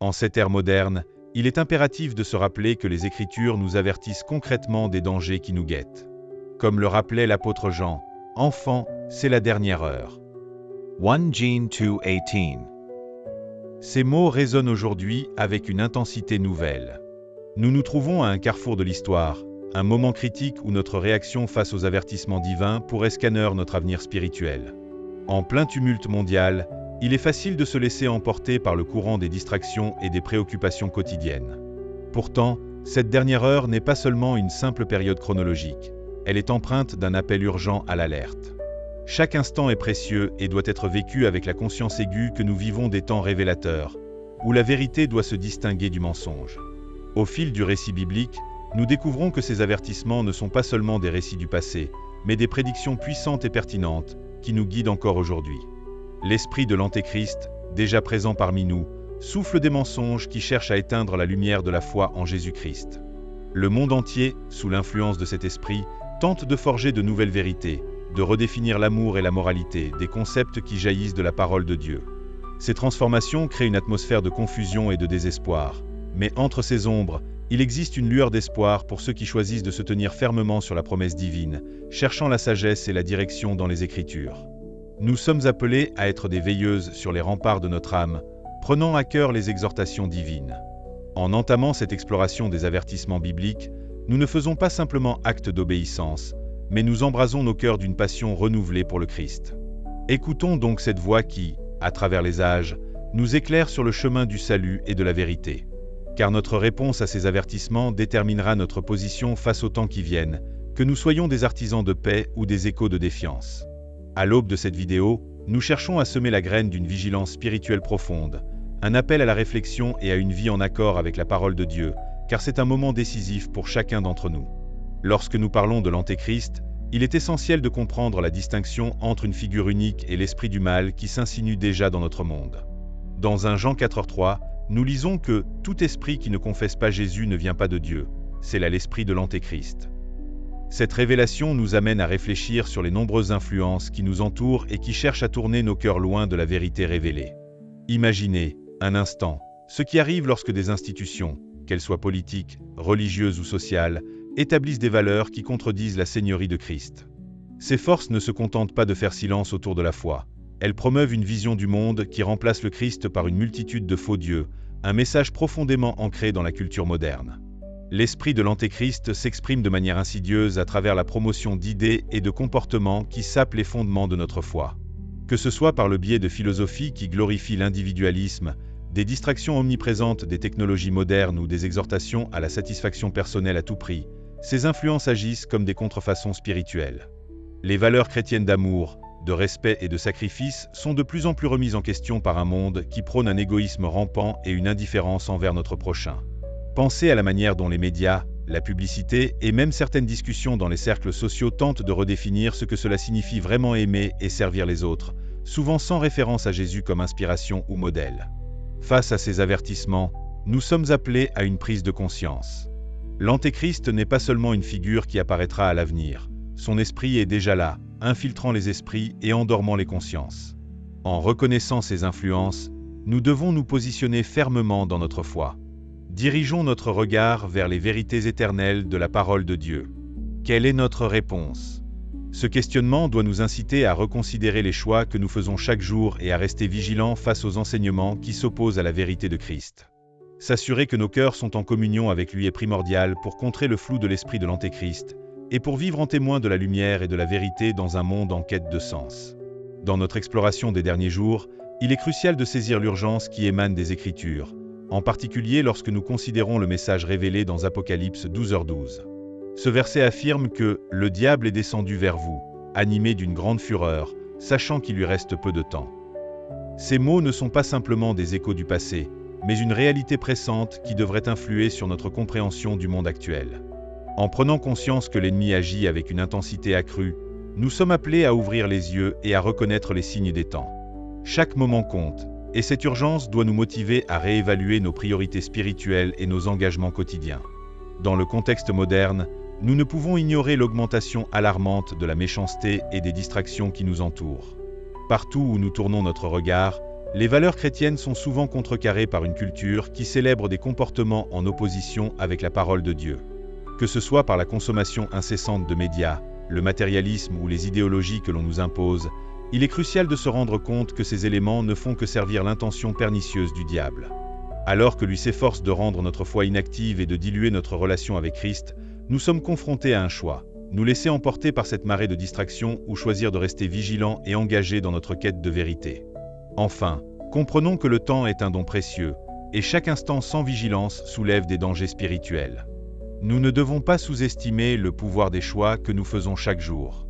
En cette ère moderne, il est impératif de se rappeler que les Écritures nous avertissent concrètement des dangers qui nous guettent. Comme le rappelait l'apôtre Jean, « Enfants, c'est la dernière heure ». 1 Jean 2:18. Ces mots résonnent aujourd'hui avec une intensité nouvelle. Nous nous trouvons à un carrefour de l'histoire, un moment critique où notre réaction face aux avertissements divins pourrait scanner notre avenir spirituel. En plein tumulte mondial, il est facile de se laisser emporter par le courant des distractions et des préoccupations quotidiennes. Pourtant, cette dernière heure n'est pas seulement une simple période chronologique, elle est empreinte d'un appel urgent à l'alerte. Chaque instant est précieux et doit être vécu avec la conscience aiguë que nous vivons des temps révélateurs, où la vérité doit se distinguer du mensonge. Au fil du récit biblique, nous découvrons que ces avertissements ne sont pas seulement des récits du passé, mais des prédictions puissantes et pertinentes qui nous guident encore aujourd'hui. L'esprit de l'Antéchrist, déjà présent parmi nous, souffle des mensonges qui cherchent à éteindre la lumière de la foi en Jésus-Christ. Le monde entier, sous l'influence de cet esprit, tente de forger de nouvelles vérités, de redéfinir l'amour et la moralité, des concepts qui jaillissent de la parole de Dieu. Ces transformations créent une atmosphère de confusion et de désespoir. Mais entre ces ombres, il existe une lueur d'espoir pour ceux qui choisissent de se tenir fermement sur la promesse divine, cherchant la sagesse et la direction dans les Écritures. Nous sommes appelés à être des veilleuses sur les remparts de notre âme, prenant à cœur les exhortations divines. En entamant cette exploration des avertissements bibliques, nous ne faisons pas simplement acte d'obéissance, mais nous embrasons nos cœurs d'une passion renouvelée pour le Christ. Écoutons donc cette voix qui, à travers les âges, nous éclaire sur le chemin du salut et de la vérité. Car notre réponse à ces avertissements déterminera notre position face aux temps qui viennent, que nous soyons des artisans de paix ou des échos de défiance. À l'aube de cette vidéo, nous cherchons à semer la graine d'une vigilance spirituelle profonde, un appel à la réflexion et à une vie en accord avec la parole de Dieu, car c'est un moment décisif pour chacun d'entre nous. Lorsque nous parlons de l'Antéchrist, il est essentiel de comprendre la distinction entre une figure unique et l'esprit du mal qui s'insinue déjà dans notre monde. Dans 1 Jean 4:3, nous lisons que « tout esprit qui ne confesse pas Jésus ne vient pas de Dieu, c'est là l'esprit de l'Antéchrist ». Cette révélation nous amène à réfléchir sur les nombreuses influences qui nous entourent et qui cherchent à tourner nos cœurs loin de la vérité révélée. Imaginez, un instant, ce qui arrive lorsque des institutions, qu'elles soient politiques, religieuses ou sociales, établissent des valeurs qui contredisent la seigneurie de Christ. Ces forces ne se contentent pas de faire silence autour de la foi. Elles promeuvent une vision du monde qui remplace le Christ par une multitude de faux dieux, un message profondément ancré dans la culture moderne. L'esprit de l'Antéchrist s'exprime de manière insidieuse à travers la promotion d'idées et de comportements qui sapent les fondements de notre foi. Que ce soit par le biais de philosophies qui glorifient l'individualisme, des distractions omniprésentes des technologies modernes ou des exhortations à la satisfaction personnelle à tout prix, ces influences agissent comme des contrefaçons spirituelles. Les valeurs chrétiennes d'amour, de respect et de sacrifice sont de plus en plus remises en question par un monde qui prône un égoïsme rampant et une indifférence envers notre prochain. Pensez à la manière dont les médias, la publicité et même certaines discussions dans les cercles sociaux tentent de redéfinir ce que cela signifie vraiment aimer et servir les autres, souvent sans référence à Jésus comme inspiration ou modèle. Face à ces avertissements, nous sommes appelés à une prise de conscience. L'Antéchrist n'est pas seulement une figure qui apparaîtra à l'avenir. Son esprit est déjà là, infiltrant les esprits et endormant les consciences. En reconnaissant ces influences, nous devons nous positionner fermement dans notre foi. Dirigeons notre regard vers les vérités éternelles de la parole de Dieu. Quelle est notre réponse? Ce questionnement doit nous inciter à reconsidérer les choix que nous faisons chaque jour et à rester vigilants face aux enseignements qui s'opposent à la vérité de Christ. S'assurer que nos cœurs sont en communion avec lui est primordial pour contrer le flou de l'esprit de l'Antéchrist et pour vivre en témoin de la lumière et de la vérité dans un monde en quête de sens. Dans notre exploration des derniers jours, il est crucial de saisir l'urgence qui émane des Écritures, en particulier lorsque nous considérons le message révélé dans Apocalypse 12h12. Ce verset affirme que « le diable est descendu vers vous, animé d'une grande fureur, sachant qu'il lui reste peu de temps ». Ces mots ne sont pas simplement des échos du passé, mais une réalité pressante qui devrait influer sur notre compréhension du monde actuel. En prenant conscience que l'ennemi agit avec une intensité accrue, nous sommes appelés à ouvrir les yeux et à reconnaître les signes des temps. Chaque moment compte, et cette urgence doit nous motiver à réévaluer nos priorités spirituelles et nos engagements quotidiens. Dans le contexte moderne, nous ne pouvons ignorer l'augmentation alarmante de la méchanceté et des distractions qui nous entourent. Partout où nous tournons notre regard, Les valeurs chrétiennes sont souvent contrecarrées par une culture qui célèbre des comportements en opposition avec la parole de Dieu. Que ce soit par la consommation incessante de médias, le matérialisme ou les idéologies que l'on nous impose, il est crucial de se rendre compte que ces éléments ne font que servir l'intention pernicieuse du diable. Alors que lui s'efforce de rendre notre foi inactive et de diluer notre relation avec Christ, nous sommes confrontés à un choix. Nous laisser emporter par cette marée de distractions ou choisir de rester vigilants et engagés dans notre quête de vérité. Enfin, comprenons que le temps est un don précieux, et chaque instant sans vigilance soulève des dangers spirituels. Nous ne devons pas sous-estimer le pouvoir des choix que nous faisons chaque jour.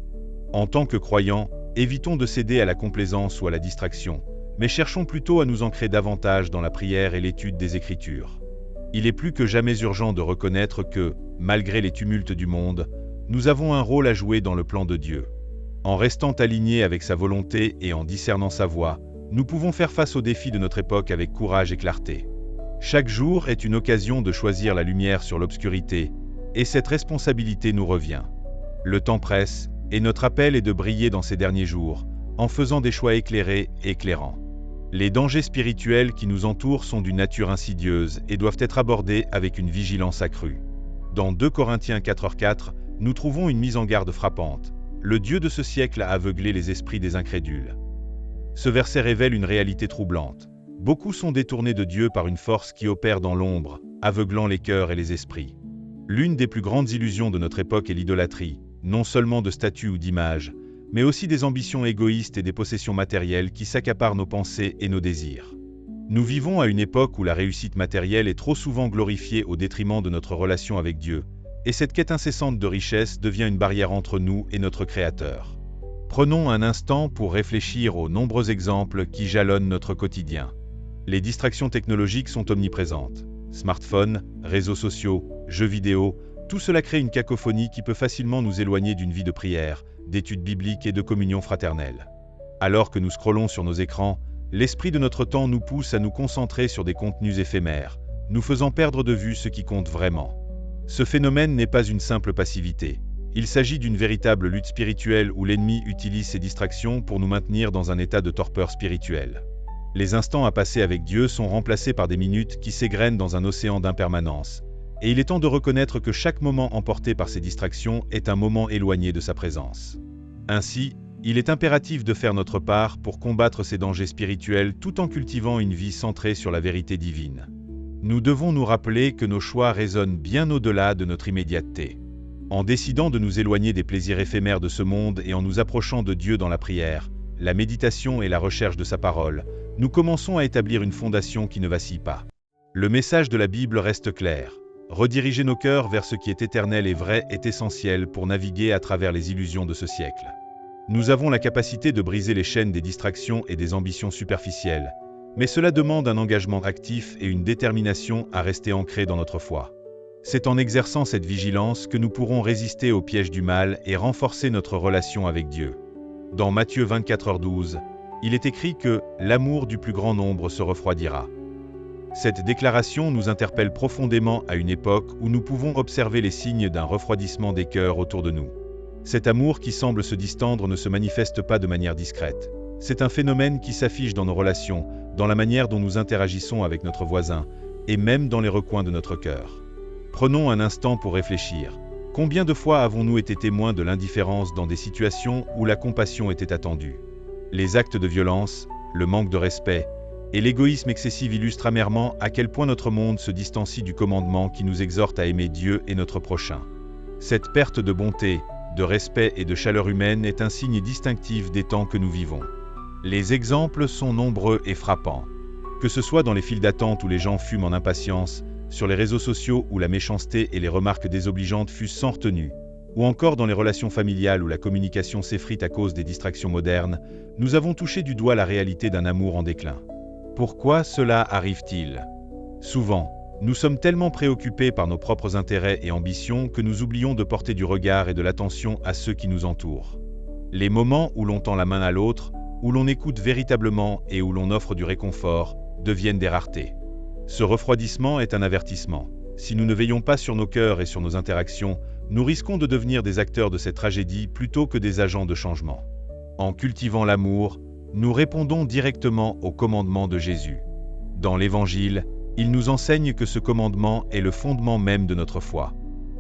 En tant que croyants, évitons de céder à la complaisance ou à la distraction, mais cherchons plutôt à nous ancrer davantage dans la prière et l'étude des Écritures. Il est plus que jamais urgent de reconnaître que, malgré les tumultes du monde, nous avons un rôle à jouer dans le plan de Dieu. En restant alignés avec sa volonté et en discernant sa voie, nous pouvons faire face aux défis de notre époque avec courage et clarté. Chaque jour est une occasion de choisir la lumière sur l'obscurité, et cette responsabilité nous revient. Le temps presse, et notre appel est de briller dans ces derniers jours, en faisant des choix éclairés et éclairants. Les dangers spirituels qui nous entourent sont d'une nature insidieuse et doivent être abordés avec une vigilance accrue. Dans 2 Corinthiens 4:4, nous trouvons une mise en garde frappante. Le Dieu de ce siècle a aveuglé les esprits des incrédules. Ce verset révèle une réalité troublante. Beaucoup sont détournés de Dieu par une force qui opère dans l'ombre, aveuglant les cœurs et les esprits. L'une des plus grandes illusions de notre époque est l'idolâtrie, non seulement de statues ou d'images, mais aussi des ambitions égoïstes et des possessions matérielles qui s'accaparent nos pensées et nos désirs. Nous vivons à une époque où la réussite matérielle est trop souvent glorifiée au détriment de notre relation avec Dieu, et cette quête incessante de richesse devient une barrière entre nous et notre Créateur. Prenons un instant pour réfléchir aux nombreux exemples qui jalonnent notre quotidien. Les distractions technologiques sont omniprésentes. Smartphones, réseaux sociaux, jeux vidéo, tout cela crée une cacophonie qui peut facilement nous éloigner d'une vie de prière, d'études bibliques et de communion fraternelle. Alors que nous scrollons sur nos écrans, l'esprit de notre temps nous pousse à nous concentrer sur des contenus éphémères, nous faisant perdre de vue ce qui compte vraiment. Ce phénomène n'est pas une simple passivité. Il s'agit d'une véritable lutte spirituelle où l'ennemi utilise ces distractions pour nous maintenir dans un état de torpeur spirituelle. Les instants à passer avec Dieu sont remplacés par des minutes qui s'égrènent dans un océan d'impermanence, et il est temps de reconnaître que chaque moment emporté par ces distractions est un moment éloigné de sa présence. Ainsi, il est impératif de faire notre part pour combattre ces dangers spirituels tout en cultivant une vie centrée sur la vérité divine. Nous devons nous rappeler que nos choix résonnent bien au-delà de notre immédiateté. En décidant de nous éloigner des plaisirs éphémères de ce monde et en nous approchant de Dieu dans la prière, la méditation et la recherche de sa parole, nous commençons à établir une fondation qui ne vacille pas. Le message de la Bible reste clair. Rediriger nos cœurs vers ce qui est éternel et vrai est essentiel pour naviguer à travers les illusions de ce siècle. Nous avons la capacité de briser les chaînes des distractions et des ambitions superficielles, mais cela demande un engagement actif et une détermination à rester ancrés dans notre foi. C'est en exerçant cette vigilance que nous pourrons résister aux pièges du mal et renforcer notre relation avec Dieu. Dans Matthieu 24:12, il est écrit que « l'amour du plus grand nombre se refroidira ». Cette déclaration nous interpelle profondément à une époque où nous pouvons observer les signes d'un refroidissement des cœurs autour de nous. Cet amour qui semble se distendre ne se manifeste pas de manière discrète. C'est un phénomène qui s'affiche dans nos relations, dans la manière dont nous interagissons avec notre voisin, et même dans les recoins de notre cœur. Prenons un instant pour réfléchir. Combien de fois avons-nous été témoins de l'indifférence dans des situations où la compassion était attendue ? Les actes de violence, le manque de respect et l'égoïsme excessif illustrent amèrement à quel point notre monde se distancie du commandement qui nous exhorte à aimer Dieu et notre prochain. Cette perte de bonté, de respect et de chaleur humaine est un signe distinctif des temps que nous vivons. Les exemples sont nombreux et frappants. Que ce soit dans les files d'attente où les gens fument en impatience, sur les réseaux sociaux où la méchanceté et les remarques désobligeantes fusent sans retenue, ou encore dans les relations familiales où la communication s'effrite à cause des distractions modernes, nous avons touché du doigt la réalité d'un amour en déclin. Pourquoi cela arrive-t-il ? Souvent, nous sommes tellement préoccupés par nos propres intérêts et ambitions que nous oublions de porter du regard et de l'attention à ceux qui nous entourent. Les moments où l'on tend la main à l'autre, où l'on écoute véritablement et où l'on offre du réconfort, deviennent des raretés. Ce refroidissement est un avertissement. Si nous ne veillons pas sur nos cœurs et sur nos interactions, nous risquons de devenir des acteurs de cette tragédie plutôt que des agents de changement. En cultivant l'amour, nous répondons directement au commandement de Jésus. Dans l'Évangile, il nous enseigne que ce commandement est le fondement même de notre foi.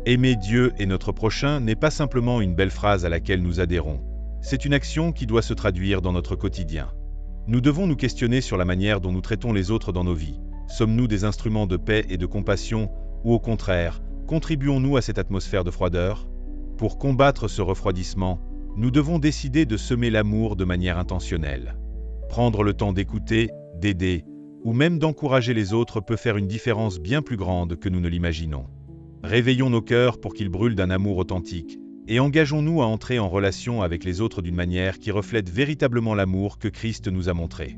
Aimer Dieu et notre prochain n'est pas simplement une belle phrase à laquelle nous adhérons. C'est une action qui doit se traduire dans notre quotidien. Nous devons nous questionner sur la manière dont nous traitons les autres dans nos vies. Sommes-nous des instruments de paix et de compassion, ou au contraire, contribuons-nous à cette atmosphère de froideur? Pour combattre ce refroidissement, nous devons décider de semer l'amour de manière intentionnelle. Prendre le temps d'écouter, d'aider, ou même d'encourager les autres peut faire une différence bien plus grande que nous ne l'imaginons. Réveillons nos cœurs pour qu'ils brûlent d'un amour authentique, et engageons-nous à entrer en relation avec les autres d'une manière qui reflète véritablement l'amour que Christ nous a montré.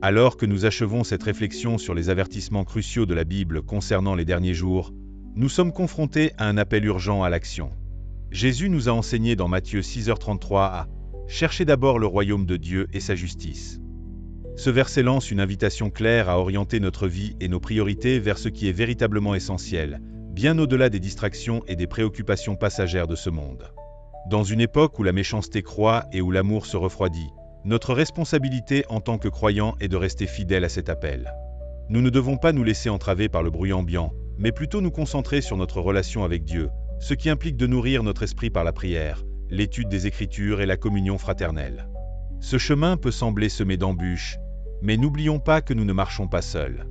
Alors que nous achevons cette réflexion sur les avertissements cruciaux de la Bible concernant les derniers jours, nous sommes confrontés à un appel urgent à l'action. Jésus nous a enseigné dans Matthieu 6h33 à « Cherchez d'abord le royaume de Dieu et sa justice ». Ce verset lance une invitation claire à orienter notre vie et nos priorités vers ce qui est véritablement essentiel, bien au-delà des distractions et des préoccupations passagères de ce monde. Dans une époque où la méchanceté croît et où l'amour se refroidit, notre responsabilité en tant que croyants est de rester fidèles à cet appel. Nous ne devons pas nous laisser entraver par le bruit ambiant, mais plutôt nous concentrer sur notre relation avec Dieu, ce qui implique de nourrir notre esprit par la prière, l'étude des Écritures et la communion fraternelle. Ce chemin peut sembler semé d'embûches, mais n'oublions pas que nous ne marchons pas seuls.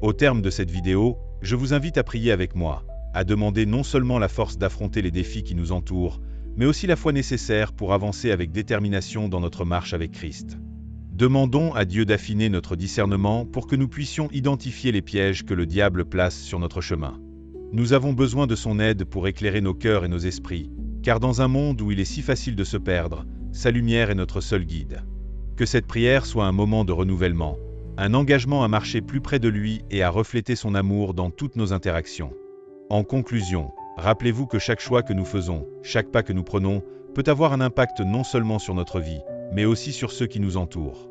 Au terme de cette vidéo, je vous invite à prier avec moi, à demander non seulement la force d'affronter les défis qui nous entourent, mais aussi la foi nécessaire pour avancer avec détermination dans notre marche avec Christ. Demandons à Dieu d'affiner notre discernement pour que nous puissions identifier les pièges que le diable place sur notre chemin. Nous avons besoin de son aide pour éclairer nos cœurs et nos esprits, car dans un monde où il est si facile de se perdre, sa lumière est notre seul guide. Que cette prière soit un moment de renouvellement, un engagement à marcher plus près de lui et à refléter son amour dans toutes nos interactions. En conclusion, rappelez-vous que chaque choix que nous faisons, chaque pas que nous prenons, peut avoir un impact non seulement sur notre vie, mais aussi sur ceux qui nous entourent.